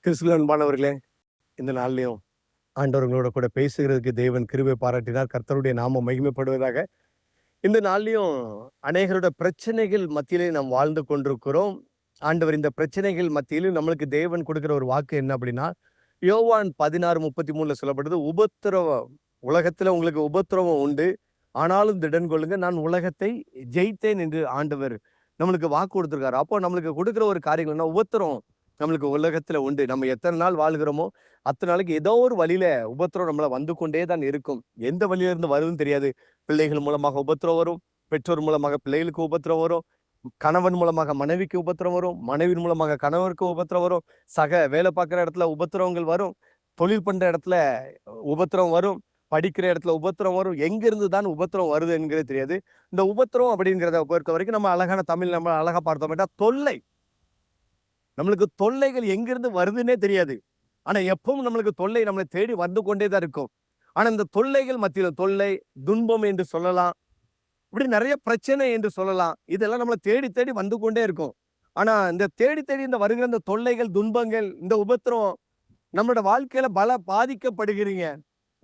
கிறிஸ்துவின் அன்பானவர்களே, இந்த நாள்லயும் ஆண்டவர்களோட கூட பேசுகிறதுக்கு தேவன் கிருபை பாராட்டினார். கர்த்தருடைய நாமம் மகிமைப்படுவதாக. இந்த நாள்லயும் அநேகரோட பிரச்சனைகள் மத்தியிலே நாம் வாழ்ந்து கொண்டிருக்கிறோம். ஆண்டவர் இந்த பிரச்சனைகள் மத்தியிலும் நம்மளுக்கு தேவன் கொடுக்கிற ஒரு வாக்கு என்ன அப்படின்னா, யோவான் 16:33 சொல்லப்படுது, உபத்திரவம் உலகத்துல உங்களுக்கு உபத்திரவம் உண்டு, ஆனாலும் திடன் கொள்ளுங்க, நான் உலகத்தை ஜெயித்தேன் என்று ஆண்டவர் நம்மளுக்கு வாக்கு கொடுத்திருக்காரு. அப்போ நம்மளுக்கு கொடுக்கிற ஒரு காரியங்கள் என்ன, உபத்திரம் நம்மளுக்கு உலகத்துல உண்டு. நம்ம எத்தனை நாள் வாழ்கிறோமோ அத்தனை நாளைக்கு ஏதோ ஒரு வழியில உபத்திரம் நம்மள வந்து கொண்டே தான் இருக்கும். எந்த வழியில இருந்து வருதுன்னு தெரியாது. பிள்ளைகள் மூலமாக உபத்திரம் வரும், பெற்றோர் மூலமாக பிள்ளைகளுக்கு உபத்திரம் வரும், கணவன் மூலமாக மனைவிக்கு உபத்திரம் வரும், மனைவின் மூலமாக கணவருக்கு உபத்திரம் வரும், சக வேலை பார்க்குற இடத்துல உபத்திரவங்கள் வரும், தொழில் பண்ற இடத்துல உபத்திரம் வரும், படிக்கிற இடத்துல உபத்திரம் வரும். எங்கிருந்து தான் உபத்திரம் வருது என்கிறது தெரியாது. இந்த உபத்திரம் அப்படிங்கிறத பொறுத்த வரைக்கும் நம்ம அழகான தமிழ் நம்ம அழகா பார்த்தோம்னா தொல்லை. நம்மளுக்கு தொல்லைகள் எங்கிருந்து வருதுன்னே தெரியாது. ஆனா எப்பவும் நம்மளுக்கு தொல்லை நம்மளை தேடி வந்து கொண்டேதான் இருக்கும். ஆனா இந்த தொல்லைகள் மத்தியில தொல்லை, துன்பம் என்று சொல்லலாம், இப்படி நிறைய பிரச்சனை என்று சொல்லலாம். இதெல்லாம் நம்மளை தேடி தேடி வந்து கொண்டே இருக்கும். ஆனா இந்த தேடி தேடி இந்த வருகிற இந்த தொல்லைகள், துன்பங்கள், இந்த உபத்திரம் நம்மளோட வாழ்க்கையில பாதிக்கப்படுகிறீங்க.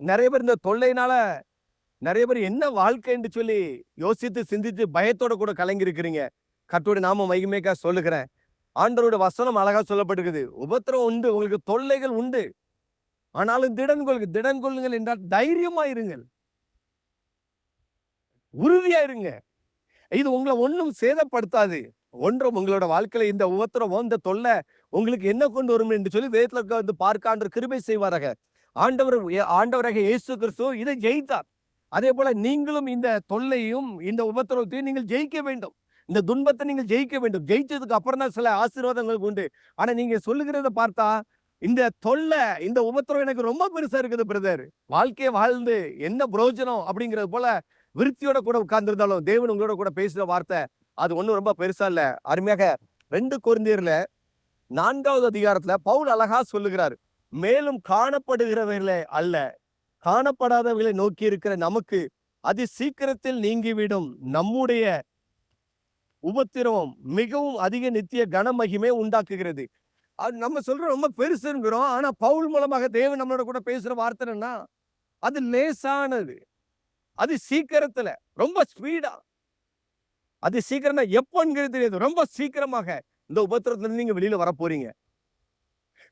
நிறைய பேர் இந்த தொல்லையினால நிறைய பேர் என்ன வாழ்க்கை என்று சொல்லி யோசித்து சிந்தித்து பயத்தோட கூட கலங்கி இருக்கிறீங்க. கர்த்தருடைய நாம மகிமைக்கா சொல்லுகிறேன். ஆண்டவருடைய வசனம் அழகா சொல்லப்பட்டிருக்குது. உபத்திரம் உண்டு, உங்களுக்கு தொல்லைகள் உண்டு, ஆனாலும் திடன் கொள்ளுங்கள் என்றால் தைரியமாயிருங்கள், உறுதியாயிருங்க. இது உங்களை ஒன்றும் சேதப்படுத்தாது. ஒன்றும் உங்களோட வாழ்க்கையில இந்த உபத்திரம் இந்த தொல்லை உங்களுக்கு என்ன கொண்டு வரும் என்று சொல்லி வேதத்துல வந்து பார்க்க ஆண்டவர் கிருபை செய்வாராக. ஆண்டவராக இயேசு கிறிஸ்து இதை ஜெயித்தார். அதே போல நீங்களும் இந்த தொல்லையும் இந்த உபத்திரவத்தையும் நீங்கள் ஜெயிக்க வேண்டும். இந்த துன்பத்தை நீங்கள் ஜெயிக்க வேண்டும். ஜெயிச்சதுக்கு அப்புறம் தான் சில ஆசீர்வாதங்களுக்கு உண்டு. ஆனா நீங்க சொல்லுகிறத பார்த்தா இந்த தொல்லை, இந்த உபத்திரம் எனக்கு ரொம்ப பெருசா இருக்குது பிரதர், வாழ்க்கையை வாழ்ந்து என்ன பிரயோஜனம் அப்படிங்கிறது போல விருத்தியோட கூட உட்கார்ந்துருந்தாலும் தேவன் உங்களோட கூட பேசுற வார்த்தை அது ஒண்ணும் ரொம்ப பெருசா இல்ல. அருமையாக 2 கொரிந்தியர்ல 4வது அதிகாரத்துல பவுல் அழகா சொல்லுகிறார், மேலும் காணப்படுகிறவர்களே அல்ல, காணப்படாதவர்களை நோக்கி இருக்கிற நமக்கு அது சீக்கிரத்தில் நீங்கிவிடும் நம்முடைய உபத்திரவம் மிகவும் அதிக நித்திய கனமகிமை உண்டாக்குகிறது. அது நம்ம சொல்ற ரொம்ப பெருசுங்கிறோம். ஆனா பவுல் மூலமாக தேவன் நம்மளோட கூட பேசுற வார்த்தைன்னா அது லேசானது, அது சீக்கிரத்துல, ரொம்ப ஸ்பீடா, அது சீக்கிரமா எப்போங்கிறது தெரியாது. ரொம்ப சீக்கிரமாக இந்த உபத்திரத்துல இருந்து நீங்க வெளியில வர போறீங்க.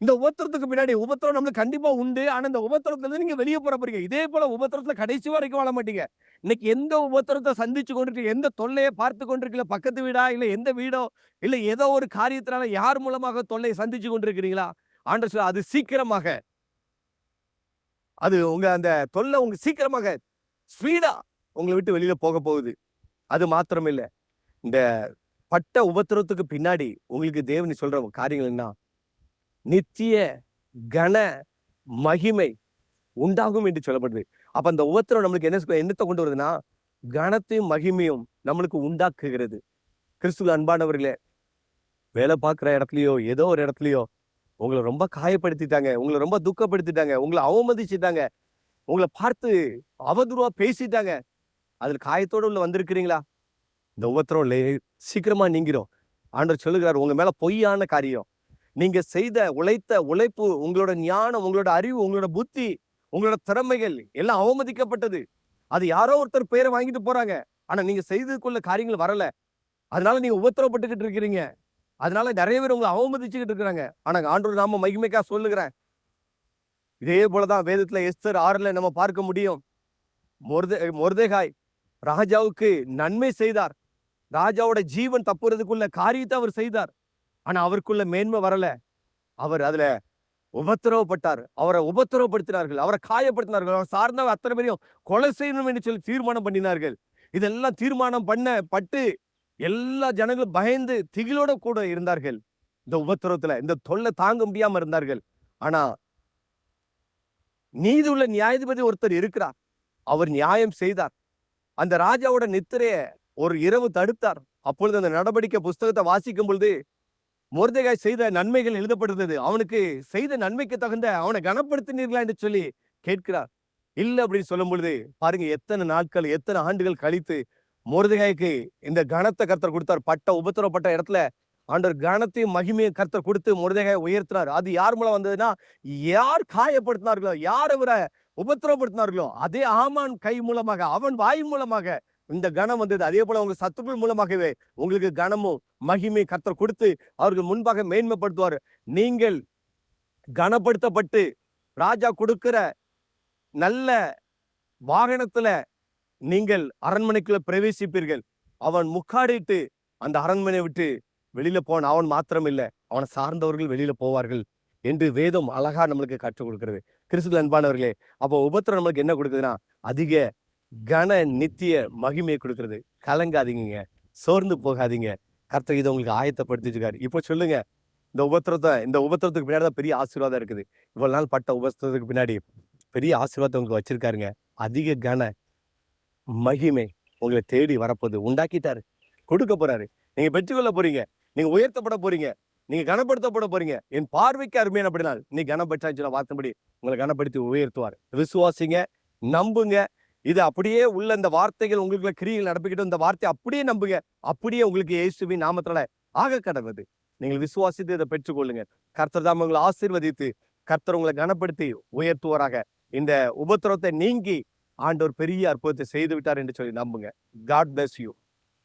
இந்த உபத்திரத்துக்கு பின்னாடி உபத்திரம் நம்மளுக்கு கண்டிப்பா உண்டு. ஆனா இந்த உபத்திரத்துல இருந்து நீங்க வெளியே போறீங்க. இதே போல உபத்திரத்துல கடைசி வரைக்கும் வாழ மாட்டீங்க. இன்னைக்கு எந்த உபத்திரத்தை சந்திச்சு கொண்டிருக்கீங்க, எந்த தொல்லையை பார்த்து கொண்டிருக்கீங்க, பக்கத்து வீடா இல்ல எந்த வீடோ இல்ல ஏதோ ஒரு காரியத்தினால யார் மூலமாக தொல்லையை சந்திச்சு கொண்டிருக்கிறீங்களா, ஆண்டவர் சொல்ல அது சீக்கிரமாக, அது உங்க அந்த தொல்லை உங்க சீக்கிரமாக ஸ்பீடா உங்களை விட்டு வெளியில போக போகுது. அது மாத்திரம் இல்ல, இந்த பட்ட உபத்திரத்துக்கு பின்னாடி உங்களுக்கு தேவன் சொல்ற காரியங்கள் என்ன, நித்திய கன மகிமை உண்டாகும் என்று சொல்லப்படுது. அப்ப அந்த உபத்திரம் நம்மளுக்கு என்னத்தை கொண்டு வருதுன்னா, கனத்தையும் மகிமையும் நம்மளுக்கு உண்டாக்குகிறது. கிறிஸ்துவ அன்பானவர்களே, வேலை பார்க்குற இடத்துலயோ ஏதோ ஒரு இடத்துலயோ உங்களை ரொம்ப காயப்படுத்திட்டாங்க, உங்களை ரொம்ப துக்கப்படுத்திட்டாங்க, உங்களை அவமதிச்சுட்டாங்க, உங்களை பார்த்து அவதூறா பேசிட்டாங்க, அதுல காயத்தோடு உள்ள வந்திருக்கிறீங்களா, இந்த உபத்திரம் சீக்கிரமா நீங்கிரும். ஆண்டவர் சொல்லுகிறார், உங்க மேல பொய்யான காரியம், நீங்க செய்த உழைத்த உழைப்பு, உங்களோட ஞானம், உங்களோட அறிவு, உங்களோட புத்தி, உங்களோட திறமைகள் எல்லாம் அவமதிக்கப்பட்டது. அது யாரோ ஒருத்தர் பேரை வாங்கிட்டு போறாங்க. ஆனா நீங்க செய்ததுக்குள்ள காரியங்கள் வரல, அதனால நீங்க உபத்திரப்பட்டுக்கிட்டு இருக்கிறீங்க. அதனால நிறைய பேர் உங்களை அவமதிச்சுக்கிட்டு இருக்கிறாங்க. ஆனா ஆண்டவர் நாம மகிமைக்கா சொல்லுகிறேன், இதே போலதான் வேதத்துல எஸ்தர் 6ல நம்ம பார்க்க முடியும். மொர்தெகாய் ராஜாவுக்கு நன்மை செய்தார், ராஜாவோட ஜீவன் தப்புறதுக்குள்ள காரியத்தை அவர் செய்தார். ஆனா அவருக்குள்ள மேன்மை வரல, அவர் அதுல உபத்திரவப்பட்டார், அவரை உபத்திரவப்படுத்தினார்கள், அவரை காயப்படுத்தினார்கள், அவர் சார்ந்த அத்தனை பேரையும் கொலை செய்யணும் என்று சொல்லி தீர்மானம் பண்ணினார்கள். இதெல்லாம் தீர்மானம் பட்டு எல்லா ஜனங்களும் பயந்து திகிலோட கூட இருந்தார்கள். இந்த உபத்திரவத்துல இந்த தொல்லை தாங்க முடியாம இருந்தார்கள். ஆனா நீதி உள்ள நியாயாதிபதி ஒருத்தர் இருக்கிறார், அவர் நியாயம் செய்தார். அந்த ராஜாவோட நித்திரைய ஒரு இரவு தடுத்தார். அப்பொழுது அந்த நடவடிக்கை புஸ்தகத்தை வாசிக்கும் பொழுது மொர்தெகாய் செய்த நன்மைகள் எழுதப்படுகிறது. அவனுக்கு செய்த நன்மைக்கு தகுந்த அவனை கனப்படுத்தினீர்களா என்று சொல்லி கேட்கிறார். இல்ல அப்படின்னு சொல்லும் பொழுது பாருங்க, எத்தனை நாட்கள் எத்தனை ஆண்டுகள் கழித்து மொர்தெகாய்க்கு இந்த கனத்தை கர்த்தர் கொடுத்தார். உபத்திரப்பட்ட இடத்துல ஆண்டவர் கனத்தையும் மகிமையும் கர்த்தர் கொடுத்து மொர்தெகாயை உயர்த்தினார். அது யார் மூலம் வந்ததுன்னா, யார் காயப்படுத்தினார்களோ, யார் அவரை உபத்திரவப்படுத்தினார்களோ அதே ஆமான் கை மூலமாக, அவன் வாய் மூலமாக இந்த கனம் வந்தது. அதே போல உங்க சத்துக்கள் மூலமாகவே உங்களுக்கு கனமும் மகிமையும் கர்த்தர் கொடுத்து அவர்கள் முன்பாக மேன்மைப்படுத்துவார். நீங்கள் கனப்படுத்தப்பட்டு ராஜா கொடுக்கிற நல்ல வாகனத்துல நீங்கள் அரண்மனைக்குள்ள பிரவேசிப்பீர்கள். அவன் முக்காடிட்டு அந்த அரண்மனை விட்டு வெளியில போன அவன் மாத்திரம் இல்ல, அவனை சார்ந்தவர்கள் வெளியில போவார்கள் என்று வேதம் அழகா நம்மளுக்கு கற்றுக் கொடுக்கிறது. கிறிஸ்துவின் அன்பானவர்களே, அப்போ உபத்திரம் நம்மளுக்கு என்ன கொடுக்குதுன்னா அதிக கன நித்திய மகிமையை கொடுக்கிறது. கலங்காதீங்க, சோர்ந்து போகாதீங்க. கர்த்தர் இதை உங்களுக்கு ஆயத்தப்படுத்திட்டு இப்போ சொல்லுங்க, இந்த உபத்திரத்துக்கு பின்னாடி தான் பெரிய ஆசீர்வாதம் இருக்குது. இவ்வளவு நாள் பட்ட உபத்திரத்துக்கு பின்னாடி பெரிய ஆசீர்வாதம் உங்களுக்கு வச்சிருக்காருங்க. அதிக கன மகிமை உங்களை தேடி வரப்போது உண்டாக்கிட்டாரு, கொடுக்க போறாரு. நீங்க பெற்றுக்கொள்ள போறீங்க, நீங்க உயர்த்தப்பட போறீங்க, நீங்க கனப்படுத்தப்பட போறீங்க. என் பார்வைக்கு அருமையான அப்படினால் நீ கனப்படுத்தா வார்த்தைப்படி உங்களை கனப்படுத்தி உயர்த்துவார். விசுவாசிங்க, நம்புங்க. இது அப்படியே உள்ள இந்த வார்த்தைகள் உங்களுக்குள்ள கிரியைகள் நடப்பிக்கிட்டு இந்த வார்த்தை அப்படியே நம்புங்க. அப்படியே உங்களுக்கு இயேசுவின் நாமத்தால ஆக கடவுது. நீங்கள் விசுவாசித்து இதை பெற்றுக்கொள்ளுங்க. கர்த்தர் தான் உங்களை ஆசீர்வதித்து கர்த்தர் உங்களை கனப்படுத்தி உயர்த்துவாராக. இந்த உபத்திரத்தை நீங்கி ஆண்டவர் பெரிய அற்புதத்தை செய்து விட்டார் என்று சொல்லி நம்புங்க. God bless you.